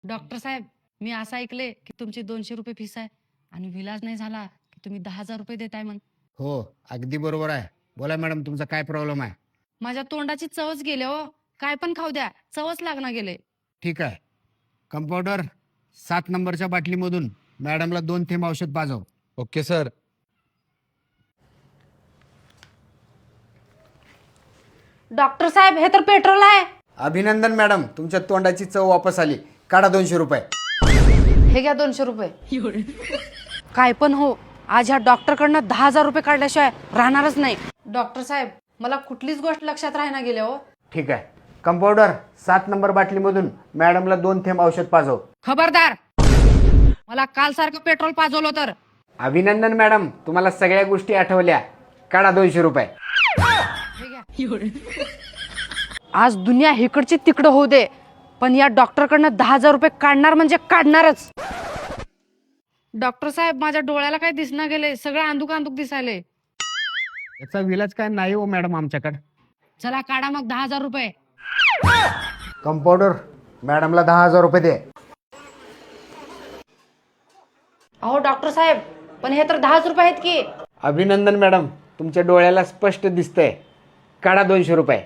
Doctor साहेब, मी असं ऐकले की तुमची 200 रुपये फीस आहे आणि विलाज नाही झाला की तुम्ही 10,000 रुपये देताय म्हण. हो, अगदी बरोबर आहे. बोला मॅडम, तुमचा काय प्रॉब्लेम आहे? माझ्या तोंडाची चवच गेले हो. काय पण खाऊ द्या, चवच लागणार गेले. ठीक आहे. कंपाऊंडर, 7 नंबरच्या बाटलीमधून मॅडमला 2 थेंब औषध पाजव. Okay sir. डॉक्टर साहेब, हे तर पेट्रोल आहे. अभिनंदन मॅडम, तुमच्या तोंडाची चव वापस आली. काढा 200 रुपये. हे घ्या 200 रुपये. काय पण हो, आज ह्या डॉक्टरकडनं 10,000 रुपये काढल्याशिवाय राहणारच नाही. डॉक्टर साहेब, मला कुठलीच गोष्ट लक्षात राहणार गेले हो. ठीक आहे. कंपाऊंडर, 7 नंबर बाटलीमधून मॅडमला 2 थेंब औषध पाजव. खबरदार, मला काल सारखं पेट्रोल पाजवलं तर. अभिनंदन मॅडम, तुम्हाला सगळ्या गोष्टी आठवल्या. काढा 200 रुपये. हे घ्या. आज दुनिया इकडची तिकडं होऊ दे, पण या डॉक्टरकडनं 10,000 रुपये काढणार म्हणजे काढणारच. डॉक्टर साहेब, माझ्या डोळ्याला काय दिसना गेले, सगळं अंधुक अंधुक दिसायले. याचा विलाज काय नाही हो मॅडम आमच्याकडे. चला काढा मग 10,000 रुपये. कंपाऊंडर, मॅडमला 10,000 रुपये दे. अहो डॉक्टर साहेब, पण हे तर 10 रुपये आहेत की. अभिनंदन मॅडम, तुमच्या डोळ्याला स्पष्ट दिसतंय. काढा 200 रुपये.